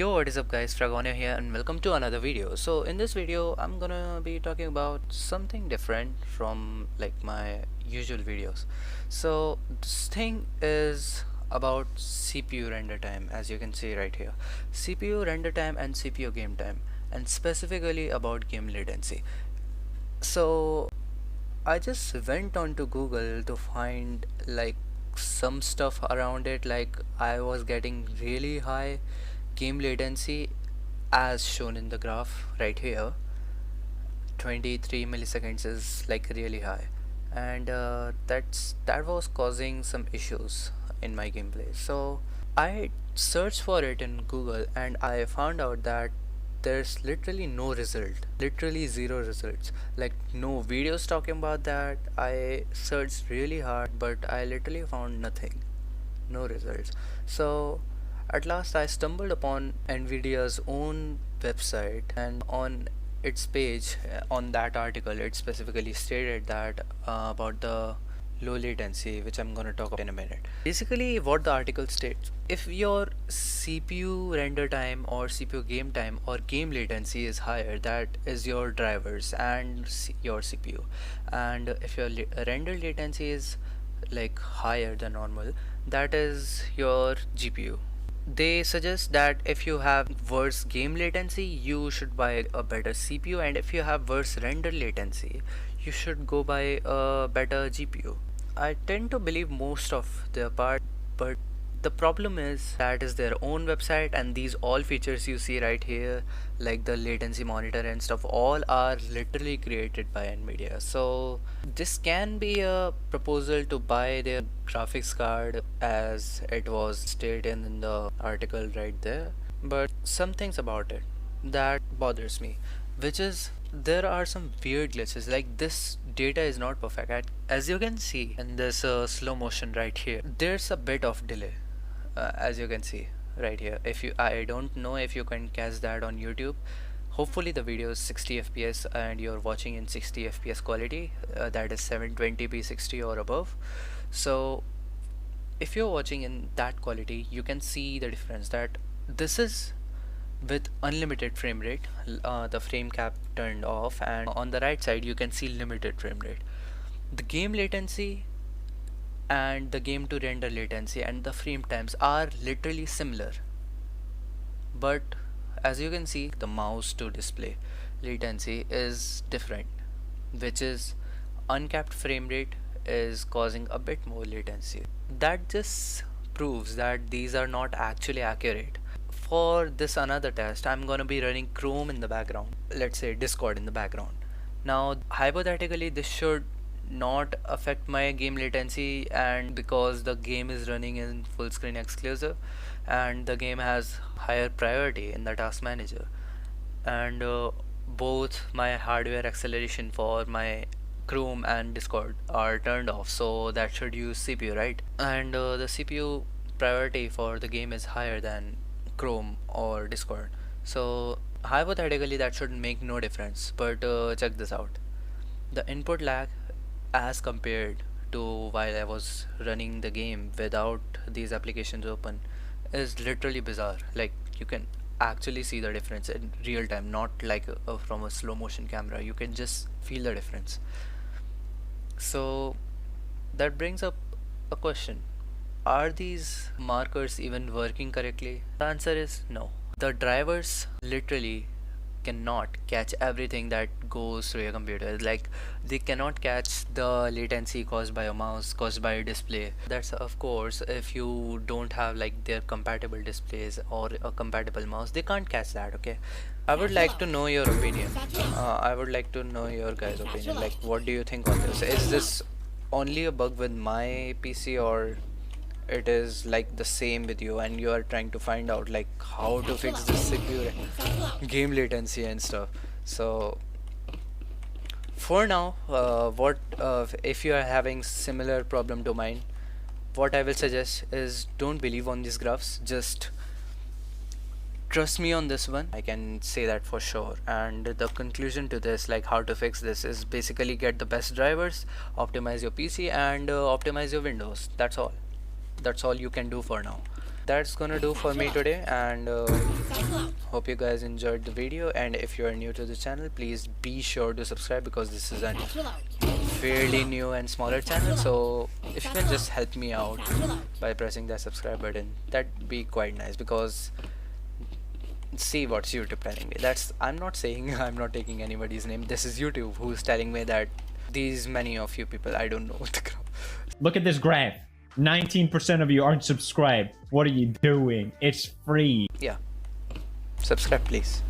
Yo, what is up guys, Fragonia here and welcome to another video. So in this video I'm gonna be talking about something different from like my usual videos. So this thing is about CPU render time, as you can see right here. CPU render time and CPU game time, and specifically about game latency. So I just went on to Google to find like some stuff around it. Like I was getting really high game latency as shown in the graph right here. 23 milliseconds is like really high, and that was causing some issues in my gameplay. So I searched for it in Google and I found out that there's literally no result, literally zero results, like no videos talking about that. I searched really hard but I literally found nothing, no results. So at last I stumbled upon Nvidia's own website, and on its page, on that article, it specifically stated that about the low latency, which I'm gonna talk about in a minute. Basically what the article states: if your CPU render time or CPU game time or game latency is higher, that is your drivers and your CPU, and if your render latency is like higher than normal, that is your GPU. They suggest that if you have worse game latency, you should buy a better CPU, and if you have worse render latency, you should go buy a better GPU. I tend to believe most of their part, but the problem is that is their own website, and these all features you see right here, like the latency monitor and stuff, all are literally created by Nvidia. So this can be a proposal to buy their graphics card as it was stated in the article right there. But some things about it that bothers me, which is there are some weird glitches. Like this data is not perfect. As you can see in this slow motion right here, there's a bit of delay, as you can see right here. If you, I don't know if you can catch that on YouTube. Hopefully the video is 60 fps and you're watching in 60 fps quality, that is 720p 60 or above. So if you're watching in that quality, you can see the difference, that this is with unlimited frame rate, the frame cap turned off, and on the right side you can see limited frame rate. The game latency and the game to render latency and the frame times are literally similar, but as you can see the mouse to display latency is different, which is uncapped frame rate is causing a bit more latency. That just proves that these are not actually accurate. For this another test, I'm gonna be running Chrome in the background, let's say Discord in the background. Now hypothetically this should not affect my game latency, and because the game is running in full screen exclusive and the game has higher priority in the task manager, and both my hardware acceleration for my Chrome and Discord are turned off, so that should use CPU, right? And the CPU priority for the game is higher than Chrome or Discord, so hypothetically that should make no difference. But check this out: the input lag as compared to while I was running the game without these applications open is literally bizarre. Like you can actually see the difference in real time, not like from a slow motion camera. You can just feel the difference. So that brings up a question: are these markers even working correctly? The answer is no. The drivers literally cannot catch everything that goes through your computer. Like they cannot catch the latency caused by a mouse, caused by a display. That's of course if you don't have like their compatible displays or a compatible mouse, they can't catch that. Okay, I would like to know your opinion. I would like to know your guys' opinion. Like what do you think on this? Is this only a bug with my PC, or it is like the same with you and you are trying to find out like how to fix this secure game latency and stuff? So for now, what if you are having similar problem to mine, what I will suggest is don't believe on these graphs, just trust me on this one. I can say that for sure. And the conclusion to this, like how to fix this, is basically get the best drivers, optimize your PC, and optimize your Windows. That's all you can do for now. That's gonna do for me today, and hope you guys enjoyed the video, and if you are new to the channel, please be sure to subscribe because this is a fairly new and smaller channel. So if you can just help me out by pressing that subscribe button, that'd be quite nice. Because see what's YouTube telling me. That's, I'm not saying, I'm not taking anybody's name. This is YouTube who's telling me that these many of you people, I don't know what the crap. Look at this graph. 19% of you aren't subscribed. What are you doing? It's free. Yeah, subscribe please.